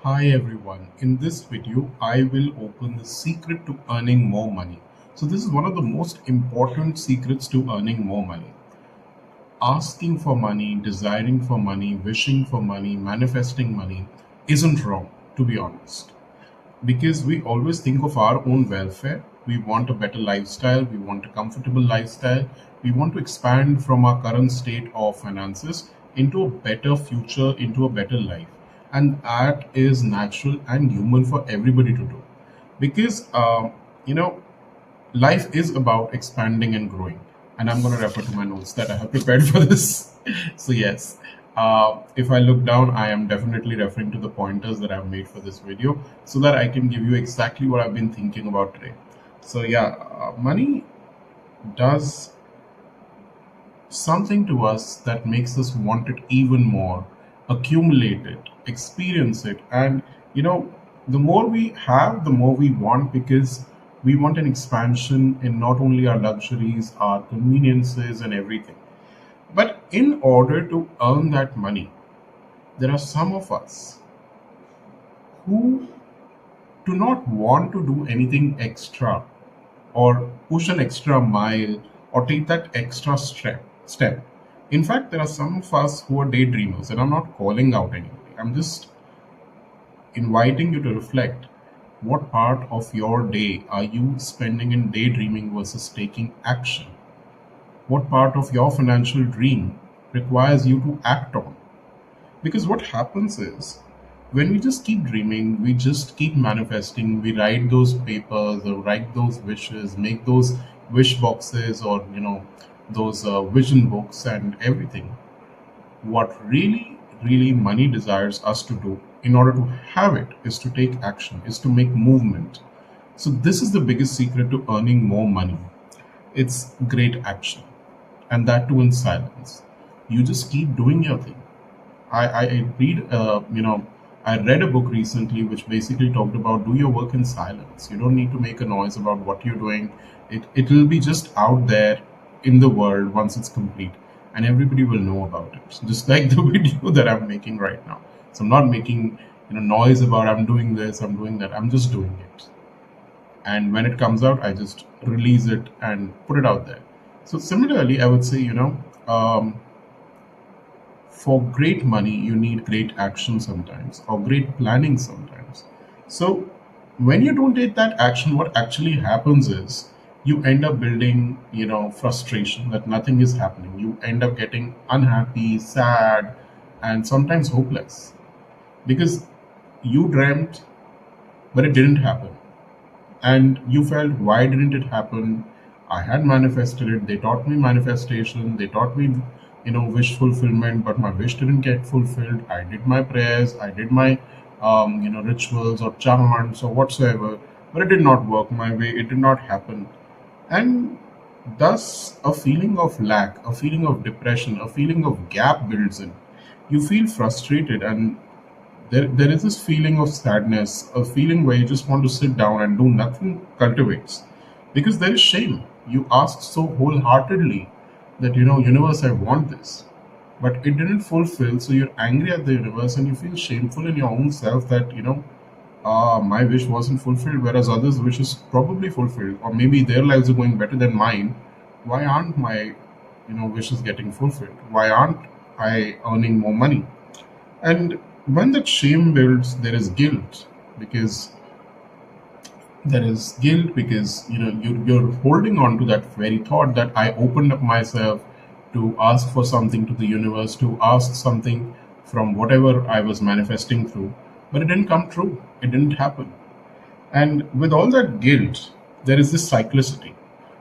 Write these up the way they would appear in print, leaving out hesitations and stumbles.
Hi everyone. In this video, I will open the secret to earning more money. So this is one of the most important secrets to earning more money. Asking for money, desiring for money, wishing for money, manifesting money isn't wrong, to be honest. Because we always think of our own welfare. We want a better lifestyle, we want a comfortable lifestyle, we want to expand from our current state of finances into a better future, into a better life. And that is natural and human for everybody to do. Because, life is about expanding and growing. And I'm going to refer to my notes that I have prepared for this. So, yes, if I look down, I am definitely referring to the pointers that I've made for this video so that I can give you exactly what I've been thinking about today. So, yeah, money does something to us that makes us want it even more, accumulate it, experience it. And, you know, the more we have, the more we want because we want an expansion in not only our luxuries, our conveniences, and everything. But in order to earn that money, there are some of us who do not want to do anything extra or push an extra mile or take that extra step. In fact, there are some of us who are daydreamers, and I'm not calling out anybody. I'm just inviting you to reflect what part of your day are you spending in daydreaming versus taking action? What part of your financial dream requires you to act on? Because what happens is when we just keep dreaming, we just keep manifesting, we write those papers or write those wishes, make those wish boxes or, those vision books and everything. What really money desires us to do in order to have it is to take action, is to make movement. So, this is the biggest secret to earning more money. It's great action, and that too in silence. You just keep doing your thing. I read, I read a book recently which basically talked about do your work in silence. You don't need to make a noise about what you're doing. It will be just out there in the world once it's complete, and everybody will know about it. Just like the video that I'm making right now. So I'm not making noise about I'm doing this, I'm doing that. I'm just doing it, and when it comes out, I just release it and put it out there. So similarly, I would say um, for great money, you need great action sometimes or great planning sometimes. So, when you don't take that action, what actually happens is you end up building, frustration that nothing is happening. You end up getting unhappy, sad, and sometimes hopeless because you dreamt, but it didn't happen. And you felt, why didn't it happen? I had manifested it. They taught me manifestation. They taught me, wish fulfillment, but my wish didn't get fulfilled. I did my prayers. I did my, rituals or chants or whatsoever, but it did not work my way. It did not happen. And thus, a feeling of lack, a feeling of depression, a feeling of gap builds in. You feel frustrated, and there is this feeling of sadness, a feeling where you just want to sit down and do nothing cultivates. Because there is shame. You ask so wholeheartedly that, universe, I want this. But it didn't fulfill, so you're angry at the universe and you feel shameful in your own self that, my wish wasn't fulfilled, whereas others' wish is probably fulfilled, or maybe their lives are going better than mine. Why aren't my, wishes getting fulfilled? Why aren't I earning more money? And when that shame builds, there is guilt because you're holding on to that very thought that I opened up myself to ask for something to the universe, to ask something from whatever I was manifesting through, but it didn't come true. It didn't happen. And with all that guilt, there is this cyclicity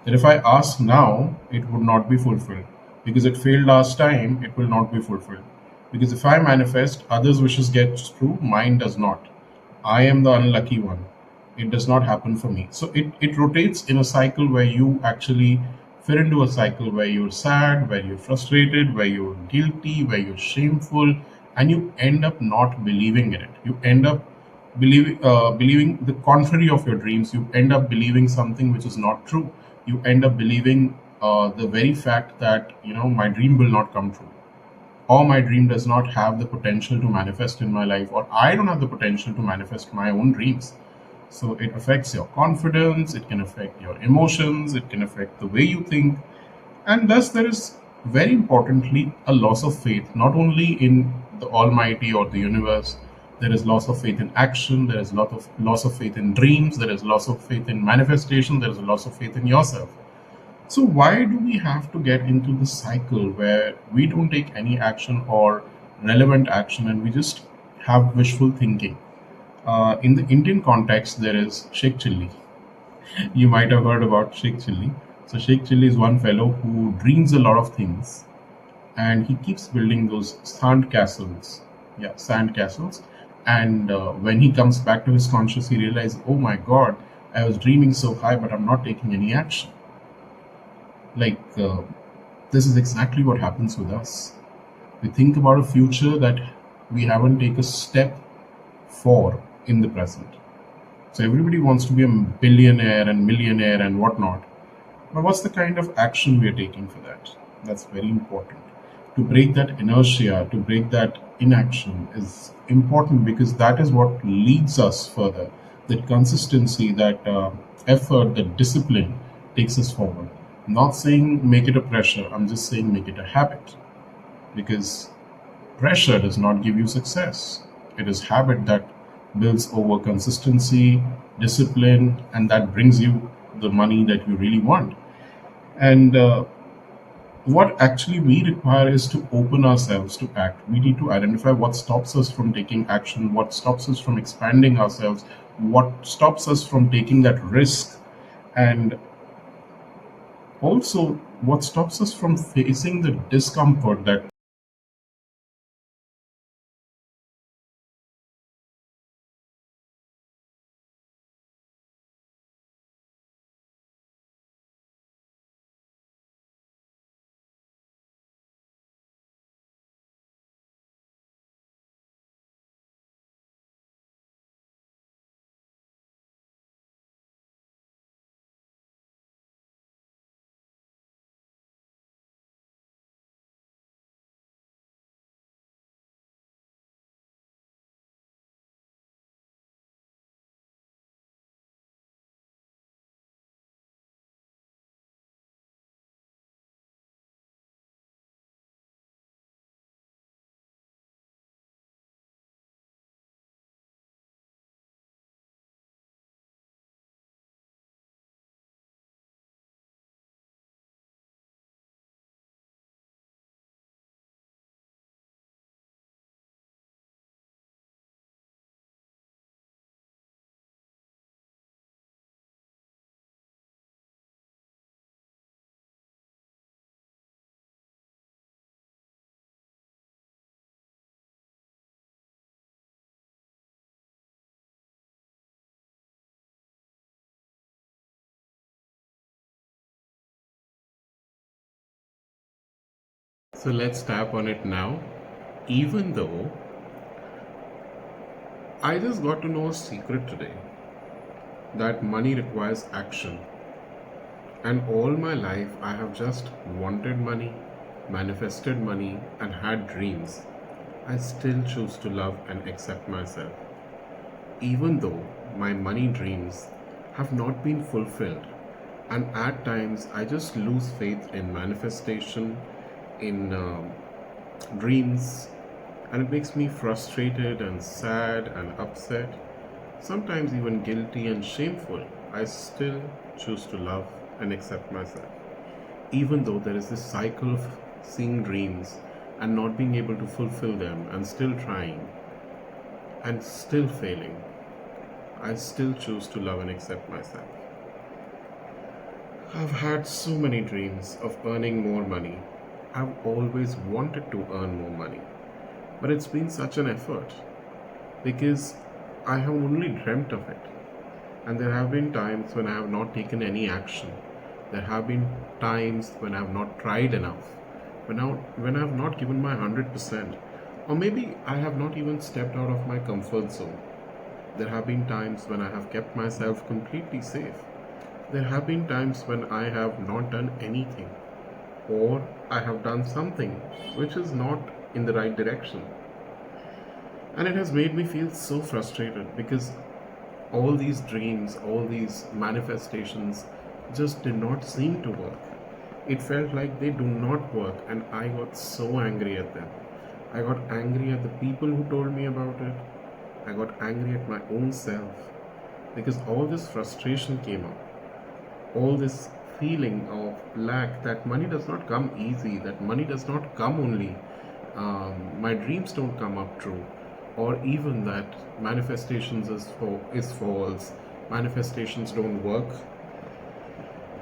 that if I ask now, it would not be fulfilled. Because it failed last time, it will not be fulfilled. Because if I manifest, others' wishes get true, mine does not. I am the unlucky one. It does not happen for me. So it rotates in a cycle where you actually fit into a cycle where you're sad, where you're frustrated, where you're guilty, where you're shameful, and you end up not believing in it. You end up believing the contrary of your dreams. You end up believing something which is not true. You end up believing the very fact that my dream will not come true. or my dream does not have the potential to manifest in my life, or I don't have the potential to manifest my own dreams. So it affects your confidence, it can affect your emotions, it can affect the way you think, and thus there is very importantly a loss of faith, not only in the Almighty or the universe. There is loss of faith in action, there is lot of loss of faith in dreams, there is loss of faith in manifestation, there is a loss of faith in yourself. So why do we have to get into this cycle where we don't take any action or relevant action and we just have wishful thinking? In the Indian context, there is Sheikh Chilli. You might have heard about Sheikh Chilli. So Sheikh Chilli is one fellow who dreams a lot of things, and he keeps building those sand castles. Yeah, sand castles. And when he comes back to his conscious, he realizes, oh my God, I was dreaming so high, but I'm not taking any action. Like, this is exactly what happens with us. We think about a future that we haven't taken a step for in the present. So everybody wants to be a billionaire and millionaire and whatnot. But what's the kind of action we are taking for that? That's very important. To break that inertia, to break that inaction is important, because that is what leads us further. That consistency, that effort, that discipline takes us forward. I'm not saying make it a pressure, I'm just saying make it a habit. Because pressure does not give you success. It is habit that builds over consistency, discipline, and that brings you the money that you really want. And what actually we require is to open ourselves to act. We need to identify what stops us from taking action, what stops us from expanding ourselves, what stops us from taking that risk, and also what stops us from facing the discomfort that. So let's tap on it now. Even though I just got to know a secret today, that money requires action. And all my life, I have just wanted money, manifested money, and had dreams. I still choose to love and accept myself, even though my money dreams have not been fulfilled. And at times, I just lose faith in manifestation, in dreams, and it makes me frustrated and sad and upset, sometimes even guilty and shameful. I still choose to love and accept myself, even though there is this cycle of seeing dreams and not being able to fulfill them, and still trying and still failing. I still choose to love and accept myself. I've had so many dreams of earning more money. I've always wanted to earn more money, but it's been such an effort because I have only dreamt of it. And there have been times when I have not taken any action. There have been times when I have not tried enough, when I have not given my 100%, or maybe I have not even stepped out of my comfort zone. There have been times when I have kept myself completely safe. There have been times when I have not done anything, or I have done something which is not in the right direction. And it has made me feel so frustrated because all these dreams, all these manifestations just did not seem to work. It felt like they do not work, and I got so angry at them. I got angry at the people who told me about it. I got angry at my own self because all this frustration came up. All this feeling of lack, that money does not come easy, that money does not come only. My dreams don't come up true, or even that manifestations is false, manifestations don't work.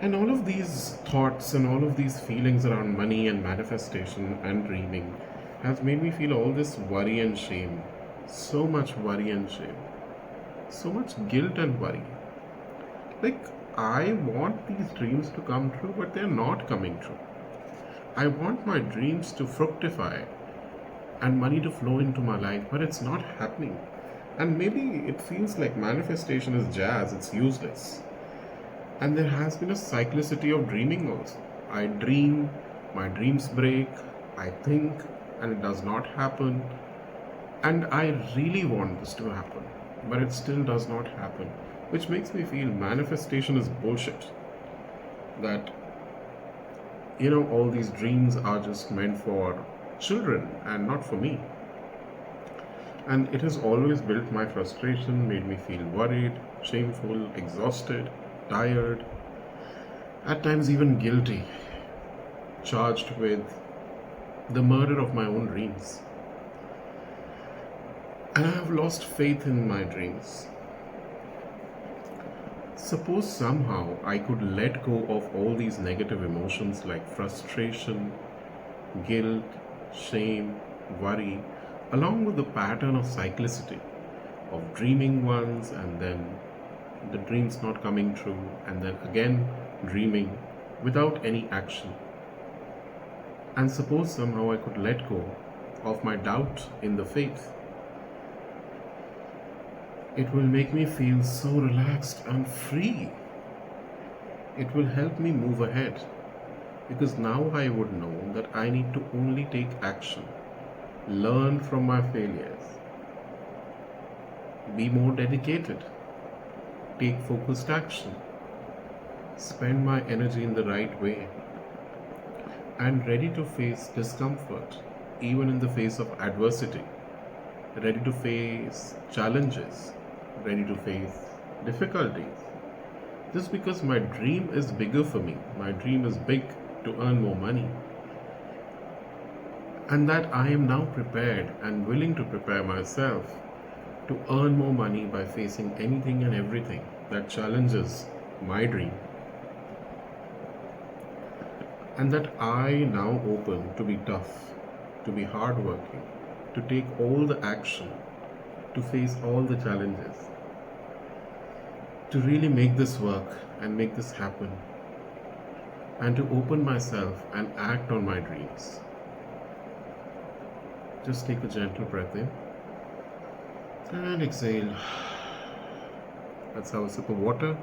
And all of these thoughts and all of these feelings around money and manifestation and dreaming has made me feel all this worry and shame. So much worry and shame. So much guilt and worry. Like, I want these dreams to come true, but they're not coming true. I want my dreams to fructify and money to flow into my life, but it's not happening. And maybe it feels like manifestation is jazz, it's useless. And there has been a cyclicity of dreaming also. I dream, my dreams break, I think, and it does not happen. And I really want this to happen, but it still does not happen, which makes me feel manifestation is bullshit. That, all these dreams are just meant for children and not for me. And it has always built my frustration, made me feel worried, shameful, exhausted, tired, at times even guilty, charged with the murder of my own dreams. And I have lost faith in my dreams. Suppose somehow I could let go of all these negative emotions like frustration, guilt, shame, worry, along with the pattern of cyclicity of dreaming once and then the dreams not coming true and then again dreaming without any action. And suppose somehow I could let go of my doubt in the faith. It will make me feel so relaxed and free. It will help me move ahead because now I would know that I need to only take action, learn from my failures, be more dedicated, take focused action, spend my energy in the right way, and ready to face discomfort even in the face of adversity, ready to face challenges, ready to face difficulties. Just because my dream is bigger for me, my dream is big to earn more money, and that I am now prepared and willing to prepare myself to earn more money by facing anything and everything that challenges my dream. And that I now open to be tough, to be hardworking, to take all the action, to face all the challenges, to really make this work and make this happen, and to open myself and act on my dreams. Just take a gentle breath in and exhale. Let's have a sip of water.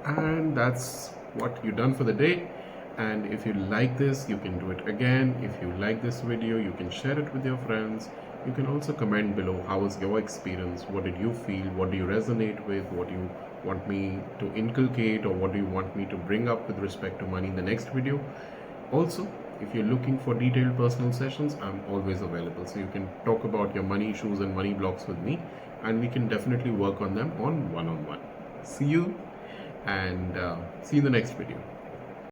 And that's what you've done for the day. And if you like this, you can do it again. If you like this video, you can share it with your friends. You can also comment below how was your experience, what did you feel, what do you resonate with, what do you want me to inculcate, or what do you want me to bring up with respect to money in the next video. Also, if you're looking for detailed personal sessions, I'm always available, so you can talk about your money issues and money blocks with me, and we can definitely work on them on one-on-one. See you, and see you in the next video.